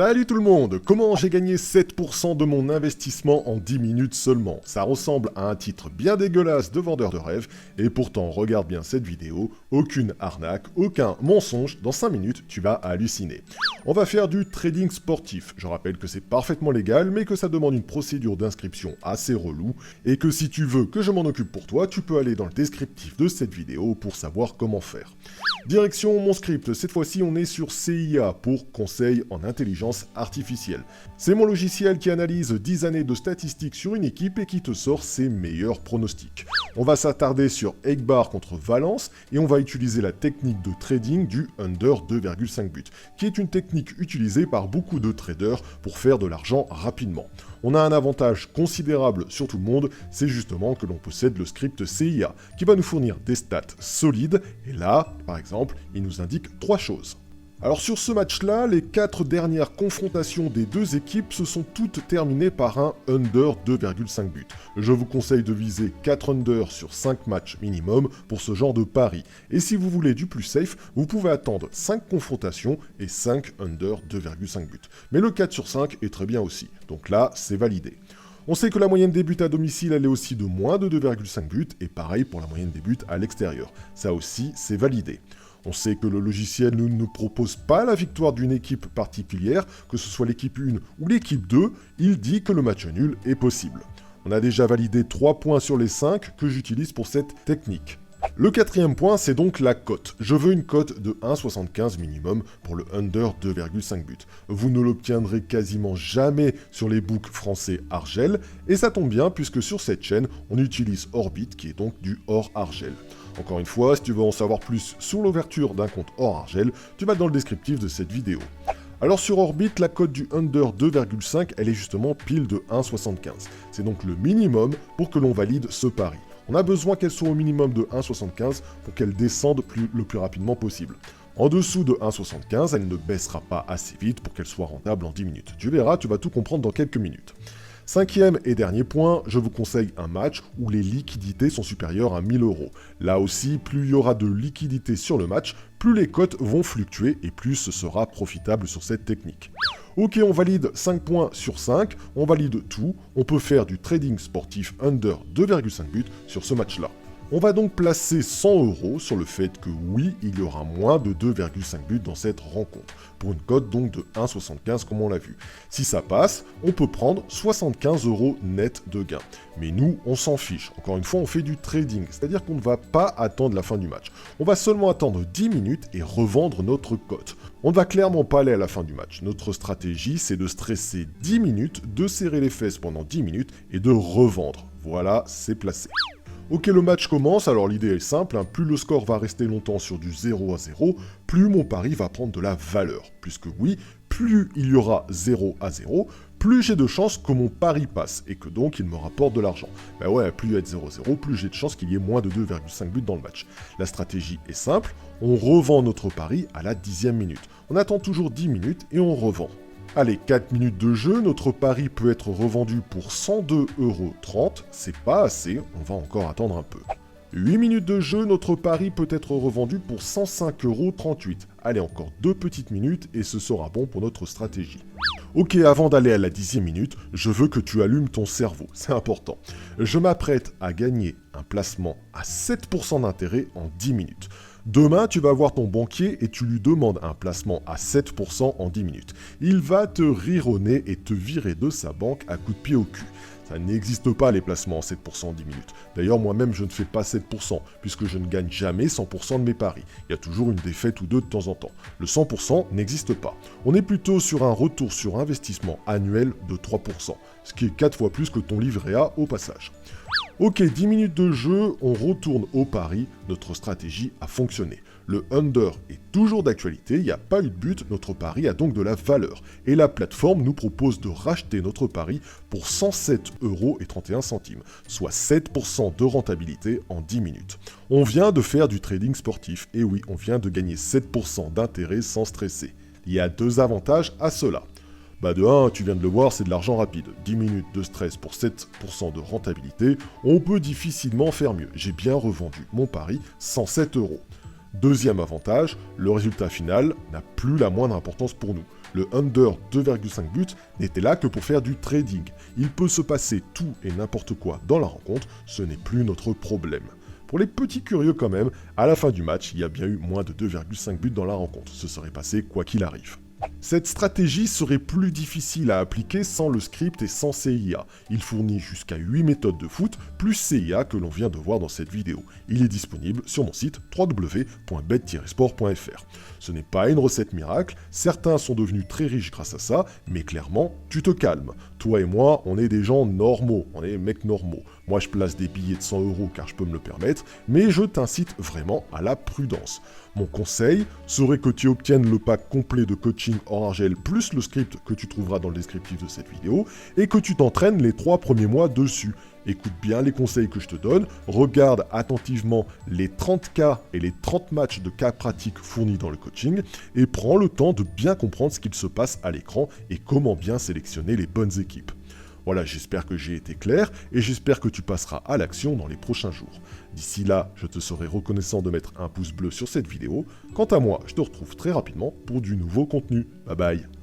Salut tout le monde! Comment j'ai gagné 7% de mon investissement en 10 minutes seulement? Ça ressemble à un titre bien dégueulasse de vendeur de rêve, et pourtant regarde bien cette vidéo, aucune arnaque, aucun mensonge, dans 5 minutes tu vas halluciner. On va faire du trading sportif, je rappelle que c'est parfaitement légal, mais que ça demande une procédure d'inscription assez relou, et que si tu veux que je m'en occupe pour toi, tu peux aller dans le descriptif de cette vidéo pour savoir comment faire. Direction mon script, cette fois-ci on est sur CIA pour Conseil en Intelligence Artificielle. C'est mon logiciel qui analyse 10 années de statistiques sur une équipe et qui te sort ses meilleurs pronostics. On va s'attarder sur Egbar contre Valence et on va utiliser la technique de trading du under 2,5 buts, qui est une technique utilisée par beaucoup de traders pour faire de l'argent rapidement. On a un avantage considérable sur tout le monde, c'est justement que l'on possède le script CIA, qui va nous fournir des stats solides, et là, par exemple, il nous indique 3 choses. Alors sur ce match-là, les 4 dernières confrontations des deux équipes se sont toutes terminées par un under 2,5 buts. Je vous conseille de viser 4 under sur 5 matchs minimum pour ce genre de pari. Et si vous voulez du plus safe, vous pouvez attendre 5 confrontations et 5 under 2,5 buts. Mais le 4 sur 5 est très bien aussi, donc là, c'est validé. On sait que la moyenne des buts à domicile, elle est aussi de moins de 2,5 buts, et pareil pour la moyenne des buts à l'extérieur. Ça aussi, c'est validé. On sait que le logiciel ne nous propose pas la victoire d'une équipe particulière, que ce soit l'équipe 1 ou l'équipe 2, il dit que le match nul est possible. On a déjà validé 3 points sur les 5 que j'utilise pour cette technique. Le 4e point, c'est donc la cote. Je veux une cote de 1,75 minimum pour le under 2,5 buts. Vous ne l'obtiendrez quasiment jamais sur les books français Argel, et ça tombe bien puisque sur cette chaîne, on utilise Orbit qui est donc du hors Argel. Encore une fois, si tu veux en savoir plus sur l'ouverture d'un compte hors Argel, tu vas dans le descriptif de cette vidéo. Alors sur Orbit, la cote du under 2,5, elle est justement pile de 1,75. C'est donc le minimum pour que l'on valide ce pari. On a besoin qu'elle soit au minimum de 1,75 pour qu'elle descende le plus rapidement possible. En dessous de 1,75, elle ne baissera pas assez vite pour qu'elle soit rentable en 10 minutes. Tu verras, tu vas tout comprendre dans quelques minutes. 5e et dernier point, je vous conseille un match où les liquidités sont supérieures à 1000 €. Là aussi, plus il y aura de liquidités sur le match, plus les cotes vont fluctuer et plus ce sera profitable sur cette technique. Ok, on valide 5 points sur 5, on valide tout, on peut faire du trading sportif under 2,5 buts sur ce match-là. On va donc placer 100 € sur le fait que oui, il y aura moins de 2,5 buts dans cette rencontre, pour une cote donc de 1,75 comme on l'a vu. Si ça passe, on peut prendre 75 € net de gain. Mais nous, on s'en fiche. Encore une fois, on fait du trading, c'est-à-dire qu'on ne va pas attendre la fin du match. On va seulement attendre 10 minutes et revendre notre cote. On ne va clairement pas aller à la fin du match. Notre stratégie, c'est de stresser 10 minutes, de serrer les fesses pendant 10 minutes et de revendre. Voilà, c'est placé. Ok, le match commence, alors l'idée est simple, plus le score va rester longtemps sur du 0-0, plus mon pari va prendre de la valeur. Puisque oui, plus il y aura 0-0, plus j'ai de chances que mon pari passe, et que donc il me rapporte de l'argent. Ben ouais, plus il y a de 0-0, plus j'ai de chances qu'il y ait moins de 2,5 buts dans le match. La stratégie est simple, on revend notre pari à la 10e minute. On attend toujours 10 minutes et on revend. Allez, 4 minutes de jeu, notre pari peut être revendu pour 102,30 €, c'est pas assez, on va encore attendre un peu. 8 minutes de jeu, notre pari peut être revendu pour 105,38 €. Allez, encore 2 petites minutes et ce sera bon pour notre stratégie. Ok, avant d'aller à la 10e minute, je veux que tu allumes ton cerveau, c'est important. Je m'apprête à gagner un placement à 7% d'intérêt en 10 minutes. Demain, tu vas voir ton banquier et tu lui demandes un placement à 7% en 10 minutes. Il va te rire au nez et te virer de sa banque à coups de pied au cul. Ça n'existe pas les placements en 7% en 10 minutes. D'ailleurs, moi-même, je ne fais pas 7%, puisque je ne gagne jamais 100% de mes paris. Il y a toujours une défaite ou deux de temps en temps. Le 100% n'existe pas. On est plutôt sur un retour sur investissement annuel de 3%, ce qui est 4 fois plus que ton livret A au passage. Ok, 10 minutes de jeu, on retourne au pari, notre stratégie a fonctionné. Le under est toujours d'actualité, il n'y a pas eu de but, notre pari a donc de la valeur. Et la plateforme nous propose de racheter notre pari pour 107,31 €, soit 7% de rentabilité en 10 minutes. On vient de faire du trading sportif, et oui, on vient de gagner 7% d'intérêt sans stresser. Il y a 2 avantages à cela. Bah de 1, tu viens de le voir, c'est de l'argent rapide. 10 minutes de stress pour 7% de rentabilité, on peut difficilement faire mieux. J'ai bien revendu mon pari 107 €. Deuxième avantage, le résultat final n'a plus la moindre importance pour nous. Le under 2,5 buts n'était là que pour faire du trading. Il peut se passer tout et n'importe quoi dans la rencontre, ce n'est plus notre problème. Pour les petits curieux quand même, à la fin du match, il y a bien eu moins de 2,5 buts dans la rencontre. Ce serait passé quoi qu'il arrive. Cette stratégie serait plus difficile à appliquer sans le script et sans CIA. Il fournit jusqu'à 8 méthodes de foot, plus CIA que l'on vient de voir dans cette vidéo. Il est disponible sur mon site www.bet-sport.fr. Ce n'est pas une recette miracle, certains sont devenus très riches grâce à ça, mais clairement, tu te calmes. Toi et moi, on est des gens normaux, on est des mecs normaux. Moi, je place des billets de 100 € car je peux me le permettre, mais je t'incite vraiment à la prudence. Mon conseil serait que tu obtiennes le pack complet de coaching hors argel plus le script que tu trouveras dans le descriptif de cette vidéo et que tu t'entraînes les 3 premiers mois dessus. Écoute bien les conseils que je te donne, regarde attentivement les 30 cas et les 30 matchs de cas pratiques fournis dans le coaching et prends le temps de bien comprendre ce qu'il se passe à l'écran et comment bien sélectionner les bonnes équipes. Voilà, j'espère que j'ai été clair et j'espère que tu passeras à l'action dans les prochains jours. D'ici là, je te serai reconnaissant de mettre un pouce bleu sur cette vidéo. Quant à moi, je te retrouve très rapidement pour du nouveau contenu. Bye bye.